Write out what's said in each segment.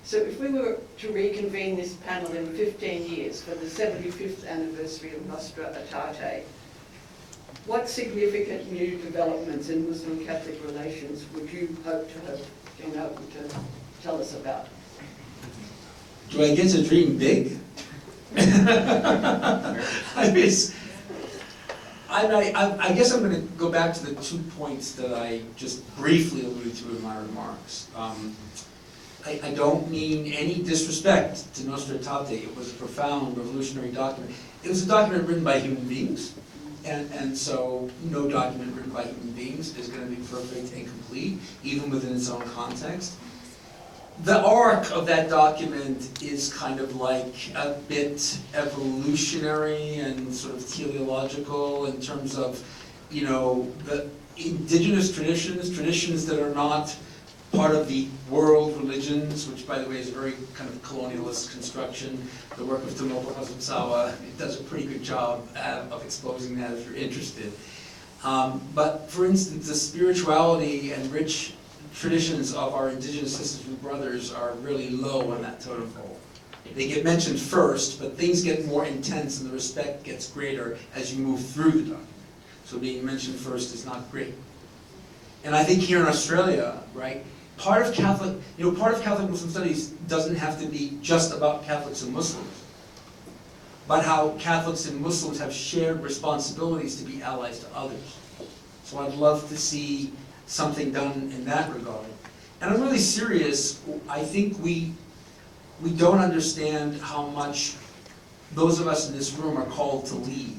So if we were to reconvene this panel in 15 years for the 75th anniversary of Nostra Aetate, what significant new developments in Muslim-Catholic relations would you hope to have been able to tell us about? Do I get to dream big? I guess I'm going to go back to the 2 points that I just briefly alluded to in my remarks. I don't mean any disrespect to Nostra Aetate. It was a profound revolutionary document. It was a document written by human beings, and so no document written by human beings is going to be perfect and complete, even within its own context. The arc of that document is kind of like a bit evolutionary and sort of teleological in terms of, the indigenous traditions that are not part of the world religions, which by the way is a very kind of colonialist construction. The work of Tomopo Hazusawa does a pretty good job of exposing that if you're interested. But for instance, the spirituality and rich traditions of our indigenous sisters and brothers are really low on that totem pole. They get mentioned first, but things get more intense and the respect gets greater as you move through the document. So being mentioned first is not great. And I think here in Australia, right, part of Catholic Muslim studies doesn't have to be just about Catholics and Muslims, but how Catholics and Muslims have shared responsibilities to be allies to others. So I'd love to see something done in that regard. And I'm really serious. I think we don't understand how much those of us in this room are called to lead.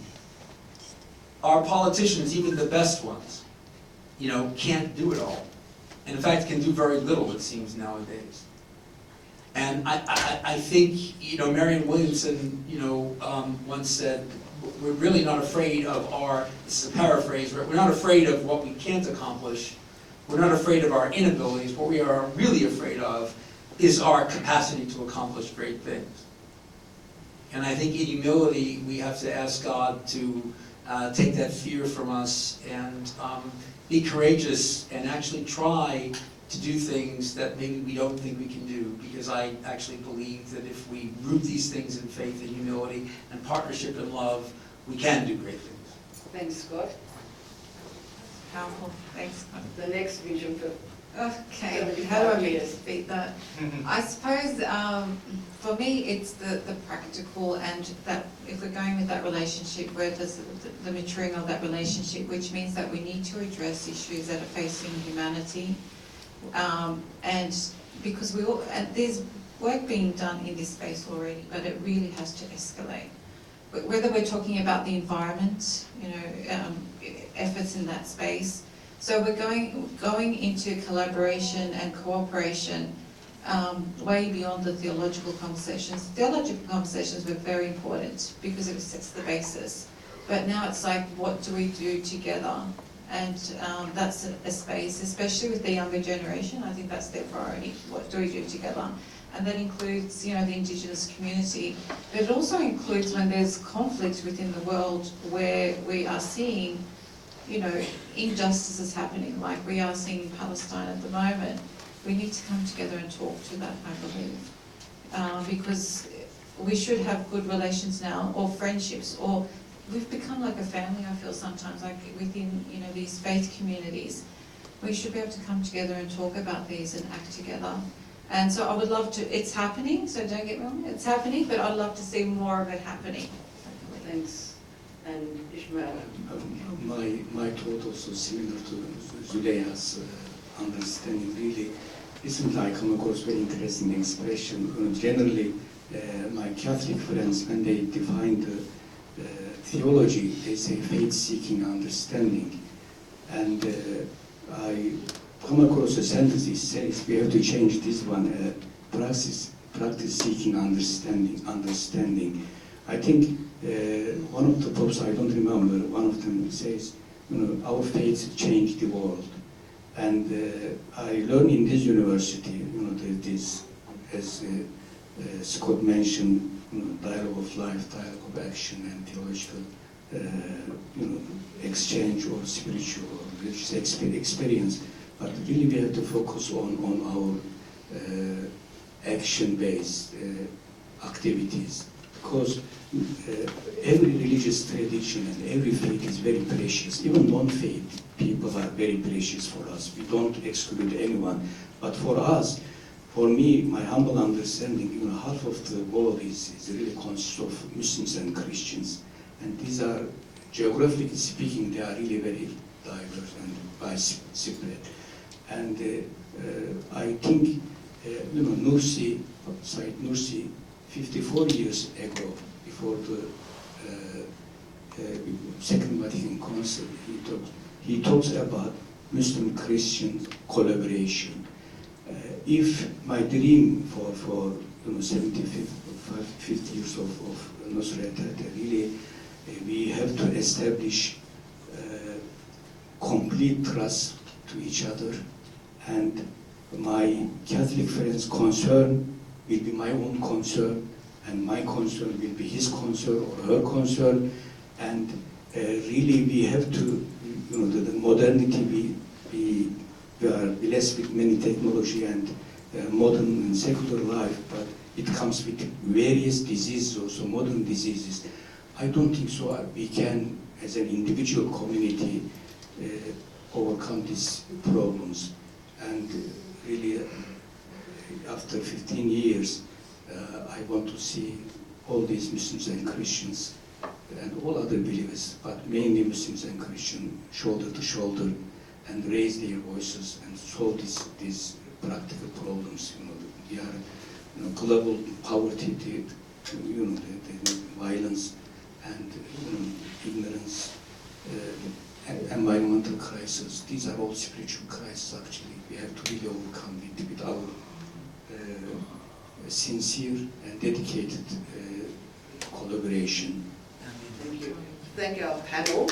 Our politicians, even the best ones, can't do it all. And in fact, can do very little, it seems, nowadays. And I think, Marianne Williamson, once said, we're really not afraid of this is a paraphrase, we're not afraid of what we can't accomplish. We're not afraid of our inabilities. What we are really afraid of is our capacity to accomplish great things. And I think in humility, we have to ask God to take that fear from us and be courageous and actually try to do things that maybe we don't think we can do, because I actually believe that if we root these things in faith and humility and partnership and love, we can do great things. Thanks, Scott. Powerful. Thanks. The next vision for Okay, how do I beat that? I suppose for me it's the practical, and that if we're going with that relationship, where does the maturing of that relationship, which means that we need to address issues that are facing humanity, and because there's work being done in this space already, but it really has to escalate. Whether we're talking about the environment, efforts in that space. So we're going into collaboration and cooperation way beyond the theological conversations. Theological conversations were very important because it sets the basis. But now it's like, what do we do together? And that's a space, especially with the younger generation. I think that's their priority. What do we do together? And that includes, the Indigenous community. But it also includes when there's conflict within the world where we are seeing injustices happening, like we are seeing in Palestine at the moment. We need to come together and talk to that, I believe. Because we should have good relations now, or friendships, or we've become like a family, I feel sometimes, like within, these faith communities. We should be able to come together and talk about these and act together. And so I would love to, it's happening, so don't get me wrong, it's happening, but I'd love to see more of it happening. Thanks. And Ismail. My thought also similar to Zuleyah's understanding, really. Recently I come across very interesting expression. Generally, my Catholic friends, when they define the theology, they say faith-seeking understanding. And I come across a sentence that says we have to change this one, practice-seeking understanding. I think one of the popes, I don't remember, one of them says, our faith changed the world. And I learned in this university, this, as Scott mentioned, dialogue of life, dialogue of action, and theological, exchange or spiritual or religious experience. But really we have to focus on our action-based activities, because every religious tradition and every faith is very precious. Even non-faith people are very precious for us. We don't exclude anyone. But for us, for me, my humble understanding, you know, half of the world is really consists of Muslims and Christians. And these are, geographically speaking, they are really very diverse and widespread. And I think, you know, Nursi, Said Nursi, 54 years ago, before the Second Vatican Council, he talks about Muslim-Christian collaboration. If my dream for you know 50 years of Nostra Aetate, really we have to establish complete trust to each other, and my Catholic friends' concern will be my own concern, and my concern will be his concern or her concern, and really we have to, you know, the modernity, we are blessed with many technology and modern and secular life, but it comes with various diseases, also modern diseases. I don't think so we can, as an individual community, overcome these problems. And really, after 15 years, I want to see all these Muslims and Christians and all other believers, but mainly Muslims and Christians, shoulder to shoulder, and raise their voices and solve these practical problems. You know, we are, you know, global poverty, you know, the violence, and you know, ignorance, environmental crisis. These are all spiritual crises. Actually, we have to really overcome it with our sincere and dedicated collaboration. Thank you. Thank our panel.